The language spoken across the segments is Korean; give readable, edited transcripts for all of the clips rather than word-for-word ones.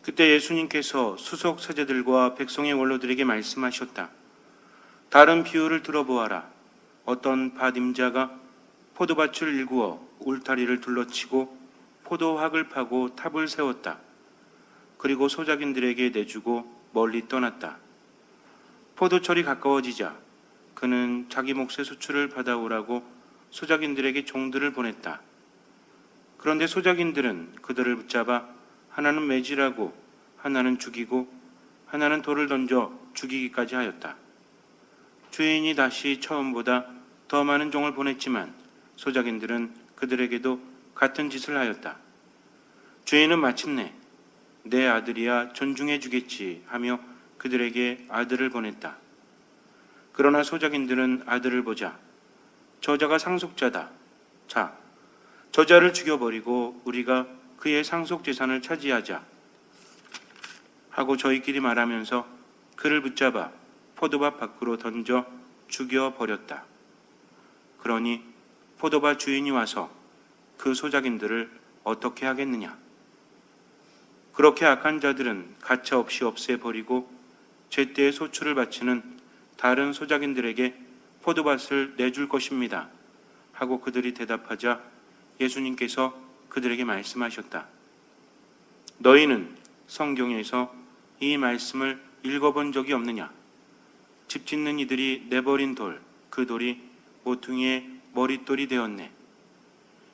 그때 예수님께서 수석 세제들과 백성의 원로들에게 말씀하셨다. 다른 비유를 들어보아라. 어떤 밭임자가 포도밭을 일구어 울타리를 둘러치고 포도학을 파고 탑을 세웠다. 그리고 소작인들에게 내주고 멀리 떠났다. 포도철이 가까워지자 그는 자기 몫의 수출을 받아오라고 소작인들에게 종들을 보냈다. 그런데 소작인들은 그들을 붙잡아 하나는 매질하고 하나는 죽이고 하나는 돌을 던져 죽이기까지 하였다. 주인이 다시 처음보다 더 많은 종을 보냈지만 소작인들은 그들에게도 같은 짓을 하였다. 주인은 마침내 내 아들이야 존중해 주겠지 하며 그들에게 아들을 보냈다. 그러나 소작인들은 아들을 보자 저자가 상속자다. 자, 저자를 죽여버리고 우리가 그의 상속 재산을 차지하자 하고 저희끼리 말하면서 그를 붙잡아 포도밭 밖으로 던져 죽여버렸다. 그러니 포도밭 주인이 와서 그 소작인들을 어떻게 하겠느냐? 그렇게 악한 자들은 가차없이 없애버리고 제때에 소출을 바치는 다른 소작인들에게 포도밭을 내줄 것입니다. 하고 그들이 대답하자 예수님께서 그들에게 말씀하셨다. 너희는 성경에서 이 말씀을 읽어본 적이 없느냐? 집 짓는 이들이 내버린 돌, 그 돌이 모퉁이의 머릿돌이 되었네.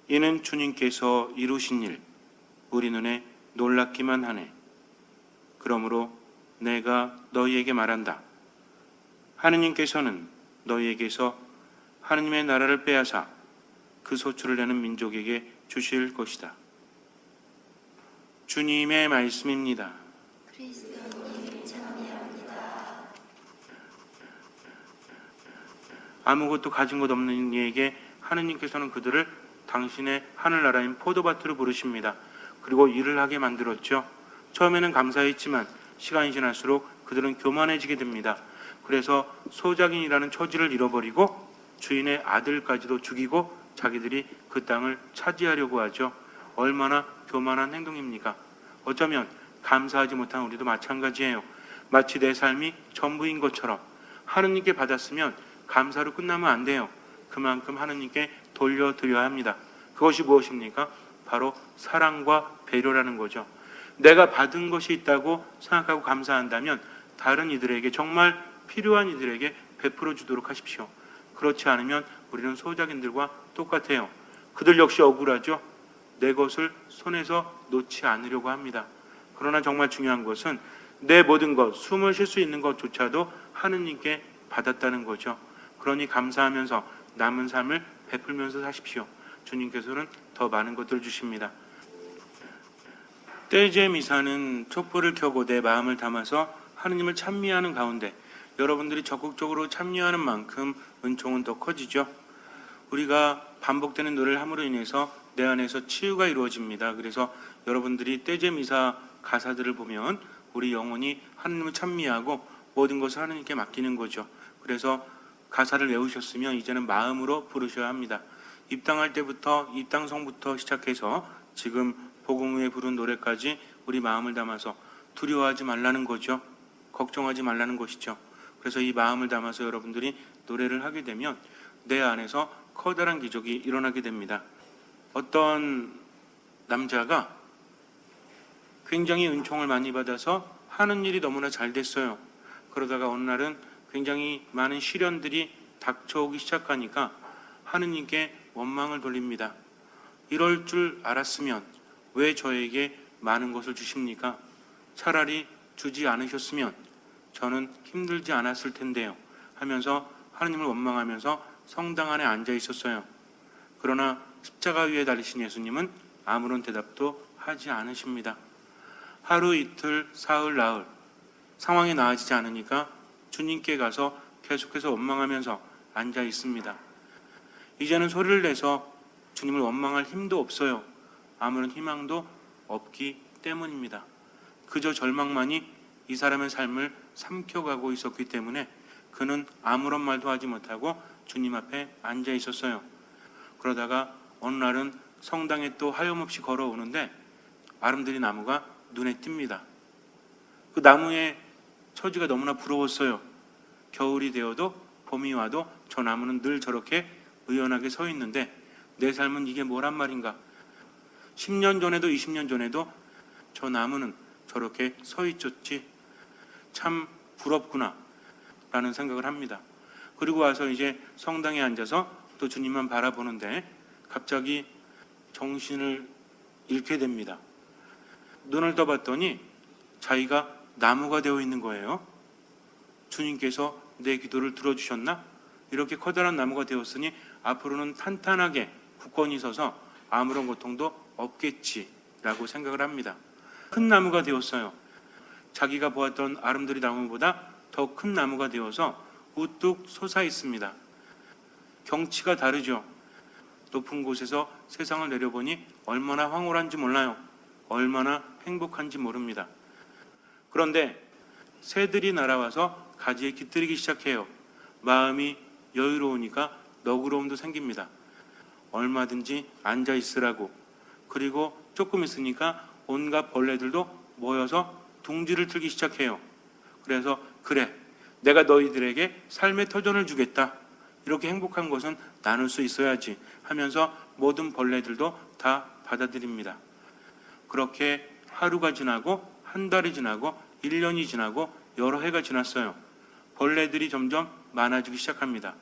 이는 주님께서 이루신 일, 우리 눈에 놀랍기만 하네. 그러므로 내가 너희에게 말한다. 하느님께서는 너희에게서 하느님의 나라를 빼앗아 그 소출을 내는 민족에게 주실 것이다. 주님의 말씀입니다. 그리스도님 찬미합니다. 아무것도 가진 것 없는 이에게 하느님께서는 그들을 당신의 하늘나라인 포도밭으로 부르십니다. 그리고 일을 하게 만들었죠. 처음에는 감사했지만 시간이 지날수록 그들은 교만해지게 됩니다. 그래서 소작인이라는 처지를 잃어버리고 주인의 아들까지도 죽이고 자기들이 그 땅을 차지하려고 하죠. 얼마나 교만한 행동입니까? 어쩌면 감사하지 못한 우리도 마찬가지예요. 마치 내 삶이 전부인 것처럼 하느님께 받았으면 감사로 끝나면 안 돼요. 그만큼 하느님께 돌려드려야 합니다. 그것이 무엇입니까? 바로 사랑과 배려라는 거죠. 내가 받은 것이 있다고 생각하고 감사한다면 다른 이들에게, 정말 필요한 이들에게 베풀어 주도록 하십시오. 그렇지 않으면 우리는 소작인들과 똑같아요. 그들 역시 억울하죠. 내 것을 손에서 놓지 않으려고 합니다. 그러나 정말 중요한 것은 내 모든 것, 숨을 쉴 수 있는 것조차도 하느님께 받았다는 거죠. 그러니 감사하면서 남은 삶을 베풀면서 사십시오. 주님께서는 더 많은 것들을 주십니다. 떼제 미사는 촛불을 켜고 내 마음을 담아서 하느님을 찬미하는 가운데 여러분들이 적극적으로 참여하는 만큼 은총은 더 커지죠. 우리가 반복되는 노래를 함으로 인해서 내 안에서 치유가 이루어집니다. 그래서 여러분들이 떼제 미사 가사들을 보면 우리 영혼이 하느님을 찬미하고 모든 것을 하느님께 맡기는 거죠. 그래서 가사를 외우셨으면 이제는 마음으로 부르셔야 합니다. 입당할 때부터 입당성부터 시작해서 지금 복음 후에 부른 노래까지 우리 마음을 담아서 두려워하지 말라는 거죠. 걱정하지 말라는 것이죠. 그래서 이 마음을 담아서 여러분들이 노래를 하게 되면 내 안에서 커다란 기적이 일어나게 됩니다. 어떤 남자가 굉장히 은총을 많이 받아서 하는 일이 너무나 잘 됐어요. 그러다가 어느 날은 굉장히 많은 시련들이 닥쳐오기 시작하니까 하느님께 원망을 돌립니다. 이럴 줄 알았으면 왜 저에게 많은 것을 주십니까? 차라리 주지 않으셨으면 저는 힘들지 않았을 텐데요. 하면서 하느님을 원망하면서 성당 안에 앉아 있었어요. 그러나 십자가 위에 달리신 예수님은 아무런 대답도 하지 않으십니다. 하루 이틀 사흘 나흘 상황이 나아지지 않으니까 주님께 가서 계속해서 원망하면서 앉아 있습니다. 이제는 소리를 내서 주님을 원망할 힘도 없어요. 아무런 희망도 없기 때문입니다. 그저 절망만이 이 사람의 삶을 삼켜가고 있었기 때문에 그는 아무런 말도 하지 못하고 주님 앞에 앉아 있었어요. 그러다가 어느 날은 성당에 또 하염없이 걸어오는데 아름드리 나무가 눈에 띕니다. 그 나무의 처지가 너무나 부러웠어요. 겨울이 되어도 봄이 와도 저 나무는 늘 저렇게 의연하게 서 있는데 내 삶은 이게 뭐란 말인가. 10년 전에도 20년 전에도 저 나무는 저렇게 서 있었지. 참 부럽구나 라는 생각을 합니다. 그리고 와서 이제 성당에 앉아서 또 주님만 바라보는데 갑자기 정신을 잃게 됩니다. 눈을 떠봤더니 자기가 나무가 되어 있는 거예요. 주님께서 내 기도를 들어주셨나? 이렇게 커다란 나무가 되었으니 앞으로는 탄탄하게 굳건히 서서 아무런 고통도 없겠지라고 생각을 합니다. 큰 나무가 되었어요. 자기가 보았던 아름드리 나무보다 더 큰 나무가 되어서 우뚝 솟아 있습니다. 경치가 다르죠. 높은 곳에서 세상을 내려보니 얼마나 황홀한지 몰라요. 얼마나 행복한지 모릅니다. 그런데 새들이 날아와서 가지에 깃들이기 시작해요. 마음이 여유로우니까 너그러움도 생깁니다. 얼마든지 앉아 있으라고. 그리고 조금 있으니까 온갖 벌레들도 모여서 둥지를 틀기 시작해요. 그래서 그래, 내가 너희들에게 삶의 터전을 주겠다. 이렇게 행복한 것은 나눌 수 있어야지 하면서 모든 벌레들도 다 받아들입니다. 그렇게 하루가 지나고 한 달이 지나고 1년이 지나고 여러 해가 지났어요. 벌레들이 점점 많아지기 시작합니다.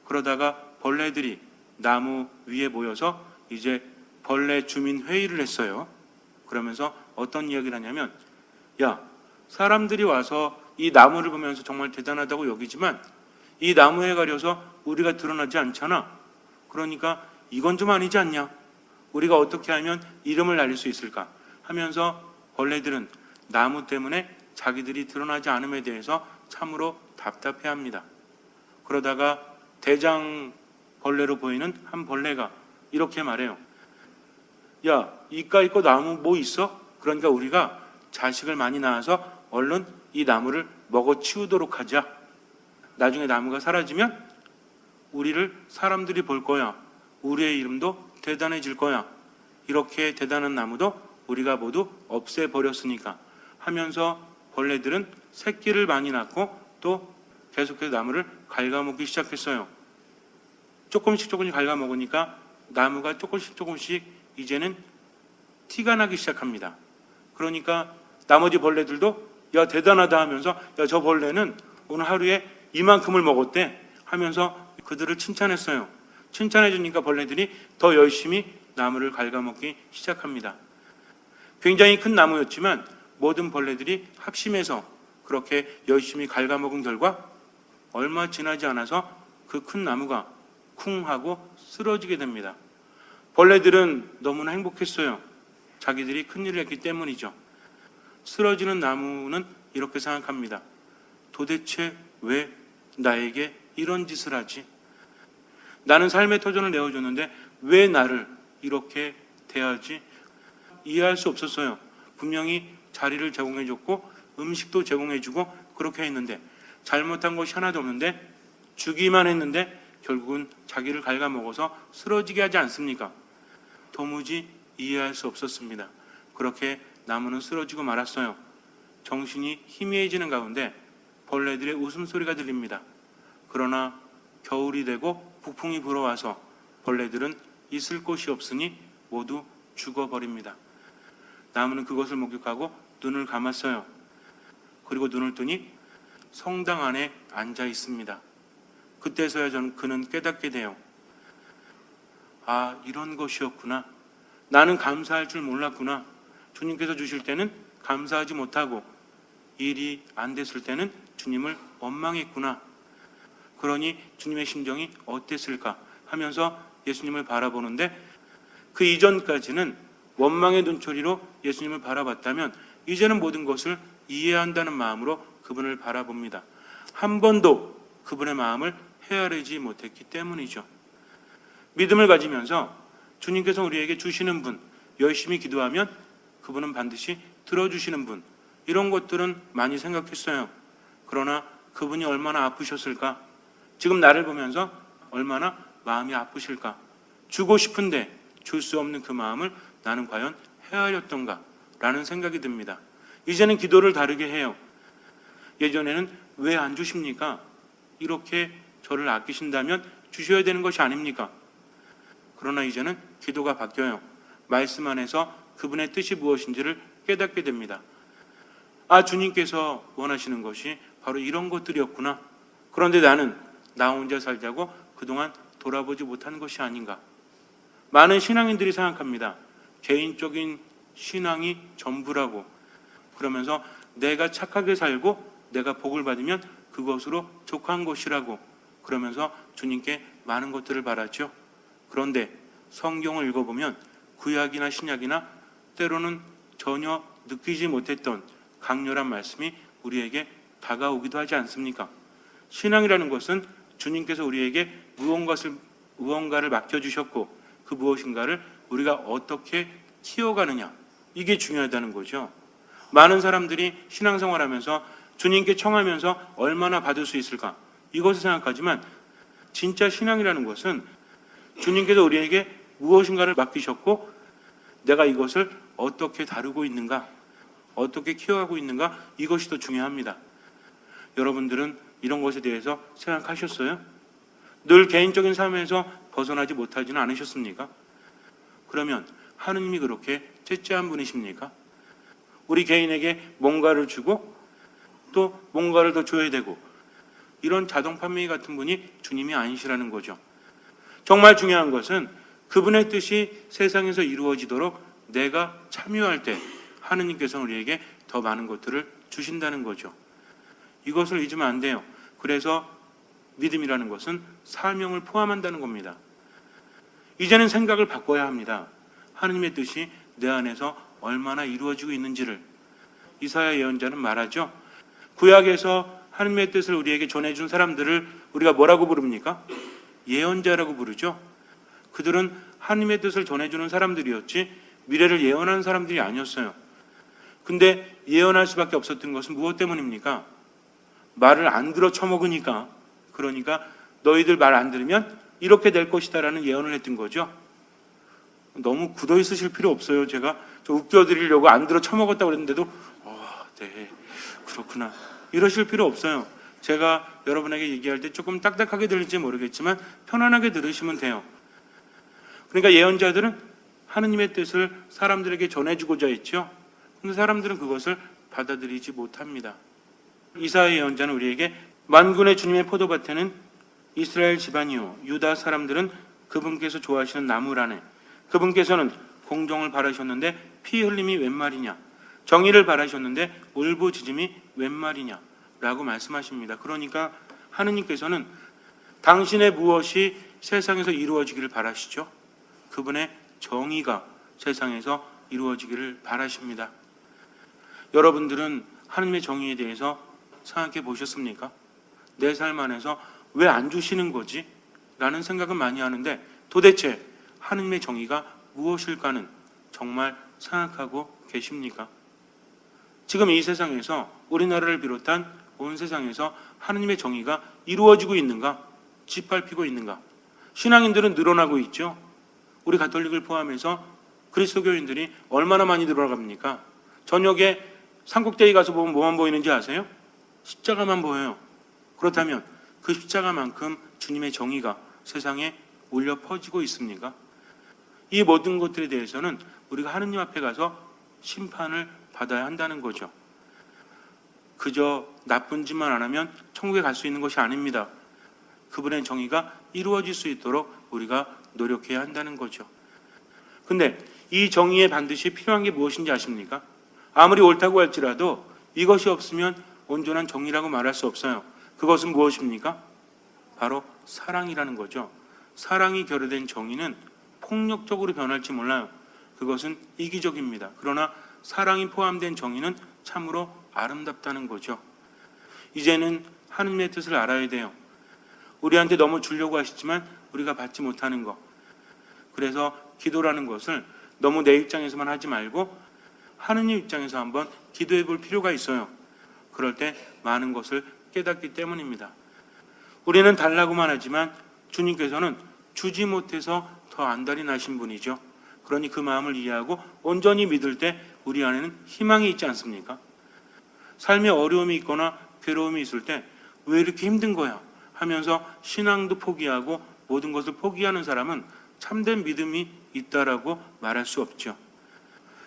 그러다가 벌레들이 나무 위에 모여서 이제 벌레 주민 회의를 했어요. 그러면서 어떤 이야기를 하냐면, 야, 사람들이 와서 이 나무를 보면서 정말 대단하다고 여기지만 이 나무에 가려서 우리가 드러나지 않잖아. 그러니까 이건 좀 아니지 않냐? 우리가 어떻게 하면 이름을 날릴 수 있을까? 하면서 벌레들은 나무 때문에 자기들이 드러나지 않음에 대해서 참으로 답답해합니다. 그러다가 대장 벌레로 보이는 한 벌레가 이렇게 말해요. 야, 이까이 거 나무 뭐 있어? 그러니까 우리가 자식을 많이 낳아서 얼른 이 나무를 먹어치우도록 하자. 나중에 나무가 사라지면 우리를 사람들이 볼 거야. 우리의 이름도 대단해질 거야. 이렇게 대단한 나무도 우리가 모두 없애버렸으니까 하면서 벌레들은 새끼를 많이 낳고 또 계속해서 나무를 갉아먹기 시작했어요. 조금씩 갉아먹으니까 나무가 조금씩 이제는 티가 나기 시작합니다. 그러니까 나머지 벌레들도 야, 대단하다 하면서 야, 저 벌레는 오늘 하루에 이만큼을 먹었대 하면서 그들을 칭찬했어요. 칭찬해 주니까 벌레들이 더 열심히 나무를 갉아먹기 시작합니다. 굉장히 큰 나무였지만 모든 벌레들이 합심해서 그렇게 열심히 갉아먹은 결과 얼마 지나지 않아서 그 큰 나무가 쿵 하고 쓰러지게 됩니다. 벌레들은 너무나 행복했어요. 자기들이 큰일을 했기 때문이죠. 쓰러지는 나무는 이렇게 생각합니다. 도대체 왜 나에게 이런 짓을 하지? 나는 삶의 터전을 내어줬는데 왜 나를 이렇게 대하지? 이해할 수 없었어요. 분명히 자리를 제공해줬고 음식도 제공해주고 그렇게 했는데 잘못한 것이 하나도 없는데 주기만 했는데 결국은 자기를 갉아먹어서 쓰러지게 하지 않습니까? 도무지 이해할 수 없었습니다. 그렇게 나무는 쓰러지고 말았어요. 정신이 희미해지는 가운데 벌레들의 웃음소리가 들립니다. 그러나 겨울이 되고 북풍이 불어와서 벌레들은 있을 곳이 없으니 모두 죽어버립니다. 나무는 그것을 목격하고 눈을 감았어요. 그리고 눈을 뜨니 성당 안에 앉아 있습니다. 그때서야 그는 깨닫게 돼요. 아, 이런 것이었구나. 나는 감사할 줄 몰랐구나. 주님께서 주실 때는 감사하지 못하고 일이 안 됐을 때는 주님을 원망했구나. 그러니 주님의 심정이 어땠을까 하면서 예수님을 바라보는데 그 이전까지는 원망의 눈초리로 예수님을 바라봤다면 이제는 모든 것을 이해한다는 마음으로 그분을 바라봅니다. 한 번도 그분의 마음을 헤아리지 못했기 때문이죠. 믿음을 가지면서 주님께서 우리에게 주시는 분, 열심히 기도하면 그분은 반드시 들어주시는 분, 이런 것들은 많이 생각했어요. 그러나 그분이 얼마나 아프셨을까? 지금 나를 보면서 얼마나 마음이 아프실까? 주고 싶은데 줄 수 없는 그 마음을 나는 과연 헤아렸던가? 라는 생각이 듭니다. 이제는 기도를 다르게 해요. 예전에는 왜 안 주십니까? 이렇게 저를 아끼신다면 주셔야 되는 것이 아닙니까? 그러나 이제는 기도가 바뀌어요. 말씀 안에서 그분의 뜻이 무엇인지를 깨닫게 됩니다. 아, 주님께서 원하시는 것이 바로 이런 것들이었구나. 그런데 나는 나 혼자 살자고 그동안 돌아보지 못한 것이 아닌가. 많은 신앙인들이 생각합니다. 개인적인 신앙이 전부라고. 그러면서 내가 착하게 살고 내가 복을 받으면 그것으로 족한 것이라고. 그러면서 주님께 많은 것들을 바라죠. 그런데 성경을 읽어보면 구약이나 신약이나 때로는 전혀 느끼지 못했던 강렬한 말씀이 우리에게 다가오기도 하지 않습니까? 신앙이라는 것은 주님께서 우리에게 무언가를 맡겨주셨고 그 무엇인가를 우리가 어떻게 키워가느냐, 이게 중요하다는 거죠. 많은 사람들이 신앙생활하면서 주님께 청하면서 얼마나 받을 수 있을까, 이것을 생각하지만 진짜 신앙이라는 것은 주님께서 우리에게 무엇인가를 맡기셨고 내가 이것을 어떻게 다루고 있는가, 어떻게 키워가고 있는가, 이것이 더 중요합니다. 여러분들은 이런 것에 대해서 생각하셨어요? 늘 개인적인 삶에서 벗어나지 못하지는 않으셨습니까? 그러면 하느님이 그렇게 째째한 분이십니까? 우리 개인에게 뭔가를 주고 또 뭔가를 더 줘야 되고 이런 자동 판매기 같은 분이 주님이 아니시라는 거죠. 정말 중요한 것은 그분의 뜻이 세상에서 이루어지도록 내가 참여할 때 하느님께서는 우리에게 더 많은 것들을 주신다는 거죠. 이것을 잊으면 안 돼요. 그래서 믿음이라는 것은 사명을 포함한다는 겁니다. 이제는 생각을 바꿔야 합니다. 하느님의 뜻이 내 안에서 얼마나 이루어지고 있는지를. 이사야 예언자는 말하죠. 구약에서 하느님의 뜻을 우리에게 전해준 사람들을 우리가 뭐라고 부릅니까? 예언자라고 부르죠. 그들은 하느님의 뜻을 전해주는 사람들이었지 미래를 예언하는 사람들이 아니었어요. 근데 예언할 수밖에 없었던 것은 무엇 때문입니까? 말을 안 들어 처먹으니까. 그러니까 너희들 말 안 들으면 이렇게 될 것이다라는 예언을 했던 거죠. 너무 굳어 있으실 필요 없어요. 제가 저 웃겨드리려고 안 들어 처먹었다고 그랬는데도 네, 그렇구나, 이러실 필요 없어요. 제가 여러분에게 얘기할 때 조금 딱딱하게 들릴지 모르겠지만 편안하게 들으시면 돼요. 그러니까 예언자들은 하느님의 뜻을 사람들에게 전해주고자 했죠. 그런데 사람들은 그것을 받아들이지 못합니다. 이사야 예언자는 우리에게 만군의 주님의 포도밭에는 이스라엘 집안이요 유다 사람들은 그분께서 좋아하시는 나무라네. 그분께서는 공정을 바라셨는데 피 흘림이 웬 말이냐, 정의를 바라셨는데 울부짖음이 웬 말이냐 라고 말씀하십니다. 그러니까 하느님께서는 당신의 무엇이 세상에서 이루어지기를 바라시죠? 그분의 정의가 세상에서 이루어지기를 바라십니다. 여러분들은 하느님의 정의에 대해서 생각해 보셨습니까? 내 삶 안에서 왜 안 주시는 거지? 라는 생각은 많이 하는데 도대체 하느님의 정의가 무엇일까는 정말 생각하고 계십니까? 지금 이 세상에서 우리나라를 비롯한 온 세상에서 하느님의 정의가 이루어지고 있는가? 짓밟히고 있는가? 신앙인들은 늘어나고 있죠. 우리 가톨릭을 포함해서 그리스도교인들이 얼마나 많이 늘어갑니까? 저녁에 산꼭대기 가서 보면 뭐만 보이는지 아세요? 십자가만 보여요. 그렇다면 그 십자가만큼 주님의 정의가 세상에 울려 퍼지고 있습니까? 이 모든 것들에 대해서는 우리가 하느님 앞에 가서 심판을 받아야 한다는 거죠. 그저 나쁜 짓만 안 하면 천국에 갈 수 있는 것이 아닙니다. 그분의 정의가 이루어질 수 있도록 우리가 노력해야 한다는 거죠. 근데 이 정의에 반드시 필요한 게 무엇인지 아십니까? 아무리 옳다고 할지라도 이것이 없으면 온전한 정의라고 말할 수 없어요. 그것은 무엇입니까? 바로 사랑이라는 거죠. 사랑이 결여된 정의는 폭력적으로 변할지 몰라요. 그것은 이기적입니다. 그러나 사랑이 포함된 정의는 참으로 아름답다는 거죠. 이제는 하느님의 뜻을 알아야 돼요. 우리한테 너무 주려고 하시지만 우리가 받지 못하는 것. 그래서 기도라는 것을 너무 내 입장에서만 하지 말고 하느님 입장에서 한번 기도해 볼 필요가 있어요. 그럴 때 많은 것을 깨닫기 때문입니다. 우리는 달라고만 하지만 주님께서는 주지 못해서 더 안달이 나신 분이죠. 그러니 그 마음을 이해하고 온전히 믿을 때 우리 안에는 희망이 있지 않습니까? 삶에 어려움이 있거나 괴로움이 있을 때 왜 이렇게 힘든 거야 하면서 신앙도 포기하고 모든 것을 포기하는 사람은 참된 믿음이 있다라고 말할 수 없죠.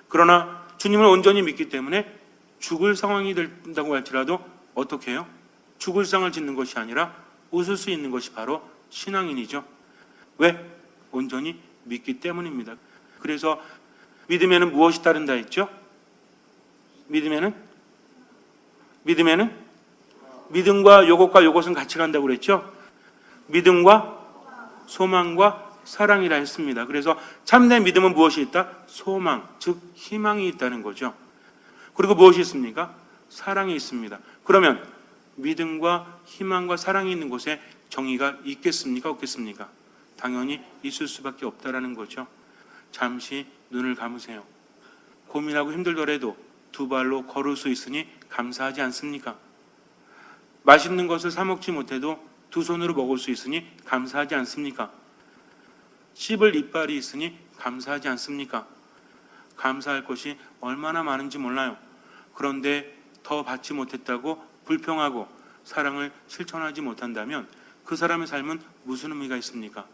그러나 주님을 온전히 믿기 때문에 죽을 상황이 된다고 할지라도 어떻게 해요? 죽을 상을 짓는 것이 아니라 웃을 수 있는 것이 바로 신앙인이죠. 왜? 온전히 믿기 때문입니다. 그래서 믿음에는 무엇이 따른다 했죠? 믿음에는 믿음과 요것은 같이 간다고 그랬죠? 믿음과 소망과 사랑이라 했습니다. 그래서 참된 믿음은 무엇이 있다? 소망, 즉 희망이 있다는 거죠. 그리고 무엇이 있습니까? 사랑이 있습니다. 그러면 믿음과 희망과 사랑이 있는 곳에 정의가 있겠습니까? 없겠습니까? 당연히 있을 수밖에 없다라는 거죠. 잠시 눈을 감으세요. 고민하고 힘들더라도 두 발로 걸을 수 있으니 감사하지 않습니까? 맛있는 것을 사 먹지 못해도 두 손으로 먹을 수 있으니 감사하지 않습니까? 씹을 이빨이 있으니 감사하지 않습니까? 감사할 것이 얼마나 많은지 몰라요. 그런데 더 받지 못했다고 불평하고 사랑을 실천하지 못한다면 그 사람의 삶은 무슨 의미가 있습니까?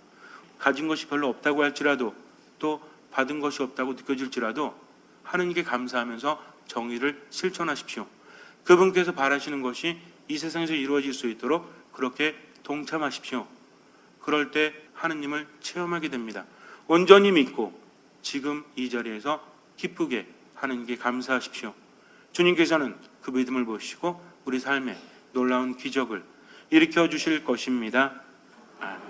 가진 것이 별로 없다고 할지라도 또 받은 것이 없다고 느껴질지라도 하느님께 감사하면서 정의를 실천하십시오. 그분께서 바라시는 것이 이 세상에서 이루어질 수 있도록 그렇게 동참하십시오. 그럴 때 하느님을 체험하게 됩니다. 온전히 믿고 지금 이 자리에서 기쁘게 하느님께 감사하십시오. 주님께서는 그 믿음을 보시고 우리 삶에 놀라운 기적을 일으켜 주실 것입니다. 아멘.